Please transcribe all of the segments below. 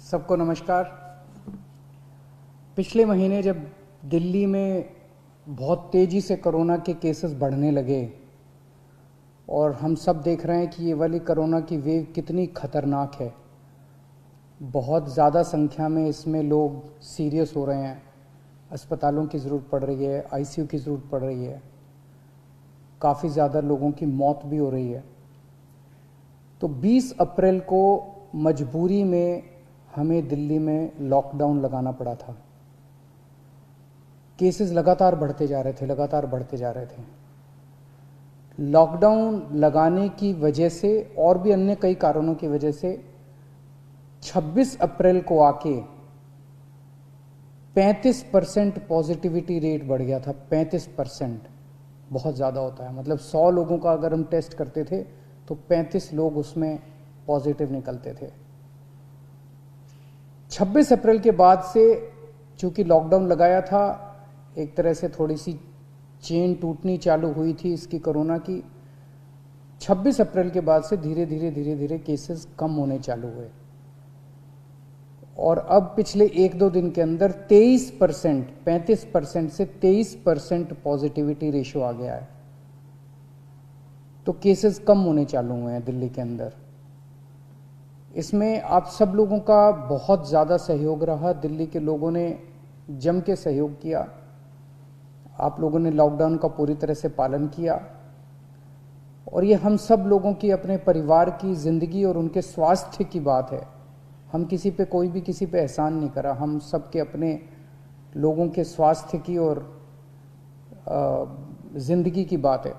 सबको नमस्कार। पिछले महीने जब दिल्ली में बहुत तेज़ी से कोरोना के केसेस बढ़ने लगे और हम सब देख रहे हैं कि ये वाली कोरोना की वेव कितनी ख़तरनाक है, बहुत ज़्यादा संख्या में इसमें लोग सीरियस हो रहे हैं, अस्पतालों की ज़रूरत पड़ रही है, आईसीयू की ज़रूरत पड़ रही है, काफ़ी ज़्यादा लोगों की मौत भी हो रही है। तो 20 अप्रैल को मजबूरी में हमें दिल्ली में लॉकडाउन लगाना पड़ा था। केसेस लगातार बढ़ते जा रहे थे। लॉकडाउन लगाने की वजह से और भी अन्य कई कारणों की वजह से 26 अप्रैल को आके 35% पॉजिटिविटी रेट बढ़ गया था। 35% बहुत ज़्यादा होता है, मतलब 100 लोगों का अगर हम टेस्ट करते थे तो 35 लोग उसमें पॉजिटिव निकलते थे। 26 अप्रैल के बाद से चूंकि लॉकडाउन लगाया था, एक तरह से थोड़ी सी चेन टूटनी चालू हुई थी इसकी कोरोना की। 26 अप्रैल के बाद से धीरे धीरे केसेस कम होने चालू हुए और अब पिछले 1-2 दिन के अंदर 23%, 35% से 23% पॉजिटिविटी रेशियो आ गया है। तो केसेस कम होने चालू हुए हैं दिल्ली के अंदर। इसमें आप सब लोगों का बहुत ज़्यादा सहयोग रहा। दिल्ली के लोगों ने जम के सहयोग किया। आप लोगों ने लॉकडाउन का पूरी तरह से पालन किया और ये हम सब लोगों की, अपने परिवार की ज़िंदगी और उनके स्वास्थ्य की बात है। हम कोई भी किसी पे एहसान नहीं करा, हम सब के अपने लोगों के स्वास्थ्य की और ज़िंदगी की बात है।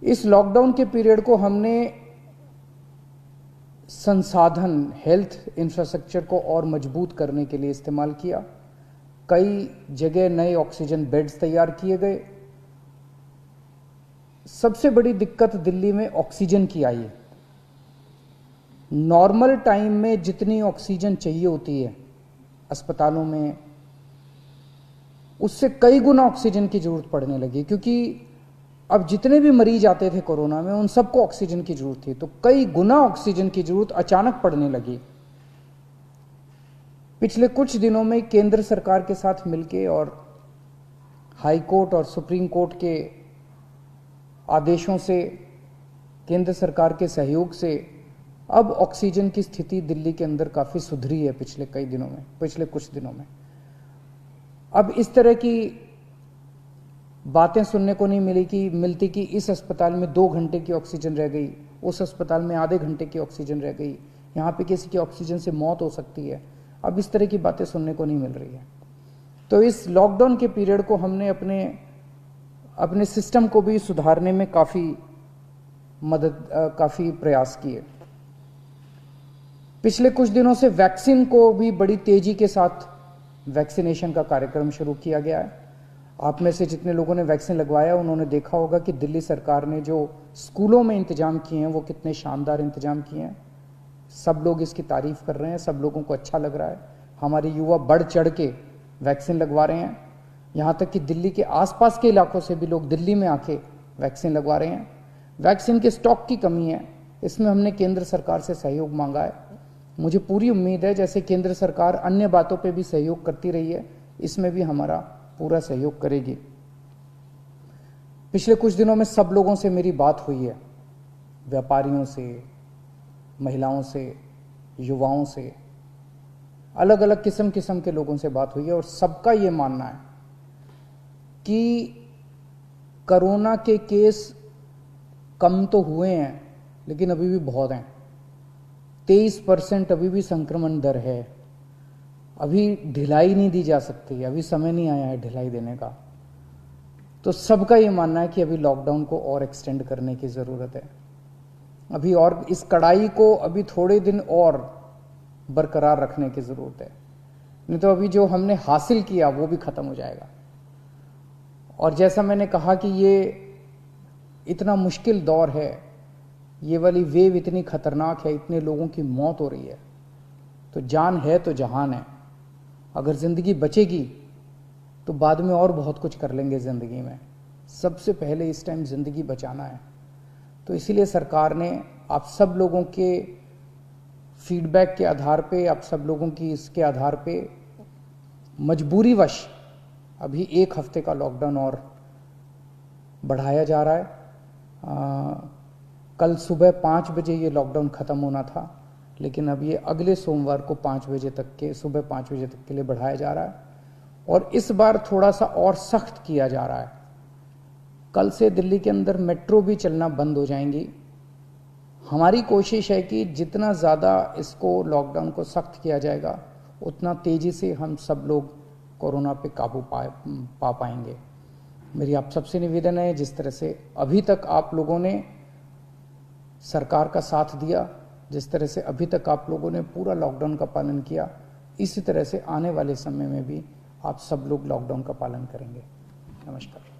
इस लॉकडाउन के पीरियड को हमने संसाधन, हेल्थ इंफ्रास्ट्रक्चर को और मजबूत करने के लिए इस्तेमाल किया। कई जगह नए ऑक्सीजन बेड्स तैयार किए गए। सबसे बड़ी दिक्कत दिल्ली में ऑक्सीजन की आई है। नॉर्मल टाइम में जितनी ऑक्सीजन चाहिए होती है अस्पतालों में, उससे कई गुना ऑक्सीजन की जरूरत पड़ने लगी, क्योंकि अब जितने भी मरीज आते थे कोरोना में उन सबको ऑक्सीजन की जरूरत थी। तो कई गुना ऑक्सीजन की जरूरत अचानक पड़ने लगी। पिछले कुछ दिनों में केंद्र सरकार के साथ मिलके और हाई कोर्ट और सुप्रीम कोर्ट के आदेशों से, केंद्र सरकार के सहयोग से अब ऑक्सीजन की स्थिति दिल्ली के अंदर काफ़ी सुधरी है पिछले कुछ दिनों में। अब इस तरह की बातें सुनने को नहीं मिलती कि इस अस्पताल में 2 घंटे की ऑक्सीजन रह गई, उस अस्पताल में आधे घंटे की ऑक्सीजन रह गई, यहाँ पे किसी की ऑक्सीजन से मौत हो सकती है। अब इस तरह की बातें सुनने को नहीं मिल रही है। तो इस लॉकडाउन के पीरियड को हमने अपने सिस्टम को भी सुधारने में काफ़ी प्रयास किए। पिछले कुछ दिनों से वैक्सीन को भी बड़ी तेजी के साथ वैक्सीनेशन का कार्यक्रम शुरू किया गया है। आप में से जितने लोगों ने वैक्सीन लगवाया उन्होंने देखा होगा कि दिल्ली सरकार ने जो स्कूलों में इंतजाम किए हैं वो कितने शानदार इंतजाम किए हैं। सब लोग इसकी तारीफ कर रहे हैं, सब लोगों को अच्छा लग रहा है। हमारे युवा बढ़ चढ़ के वैक्सीन लगवा रहे हैं। यहाँ तक कि दिल्ली के आसपास के इलाकों से भी लोग दिल्ली में आके वैक्सीन लगवा रहे हैं। वैक्सीन के स्टॉक की कमी है, इसमें हमने केंद्र सरकार से सहयोग मांगा है। मुझे पूरी उम्मीद है जैसे केंद्र सरकार अन्य बातों पे भी सहयोग करती रही है, इसमें भी हमारा पूरा सहयोग करेगी। पिछले कुछ दिनों में सब लोगों से मेरी बात हुई है, व्यापारियों से, महिलाओं से, युवाओं से, अलग अलग किस्म के लोगों से बात हुई है और सबका ये मानना है कि कोरोना के केस कम तो हुए हैं लेकिन अभी भी बहुत हैं। 23% अभी भी संक्रमण दर है। अभी ढिलाई नहीं दी जा सकती, अभी समय नहीं आया है ढिलाई देने का। तो सबका ये मानना है कि अभी लॉकडाउन को और एक्सटेंड करने की ज़रूरत है। अभी और इस कड़ाई को अभी थोड़े दिन और बरकरार रखने की ज़रूरत है, नहीं तो अभी जो हमने हासिल किया वो भी ख़त्म हो जाएगा। और जैसा मैंने कहा कि ये इतना मुश्किल दौर है, ये वाली वेव इतनी ख़तरनाक है, इतने लोगों की मौत हो रही है, तो जान है तो जहान है। अगर ज़िंदगी बचेगी तो बाद में और बहुत कुछ कर लेंगे ज़िंदगी में। सबसे पहले इस टाइम ज़िंदगी बचाना है। तो इसीलिए सरकार ने आप सब लोगों के फीडबैक के आधार पे, आप सब लोगों की इसके आधार पे मजबूरीवश अभी 1 हफ्ते का लॉकडाउन और बढ़ाया जा रहा है। कल सुबह 5 बजे ये लॉकडाउन ख़त्म होना था, लेकिन अब ये अगले सोमवार को 5 बजे तक के, सुबह 5 बजे तक के लिए बढ़ाया जा रहा है और इस बार थोड़ा सा और सख्त किया जा रहा है। कल से दिल्ली के अंदर मेट्रो भी चलना बंद हो जाएंगी। हमारी कोशिश है कि जितना ज़्यादा इसको लॉकडाउन को सख्त किया जाएगा उतना तेज़ी से हम सब लोग कोरोना पे काबू पा पाएंगे। मेरी आप सबसे निवेदन है, जिस तरह से अभी तक आप लोगों ने सरकार का साथ दिया, जिस तरह से अभी तक आप लोगों ने पूरा लॉकडाउन का पालन किया, इसी तरह से आने वाले समय में भी आप सब लोग लॉकडाउन का पालन करेंगे। नमस्कार।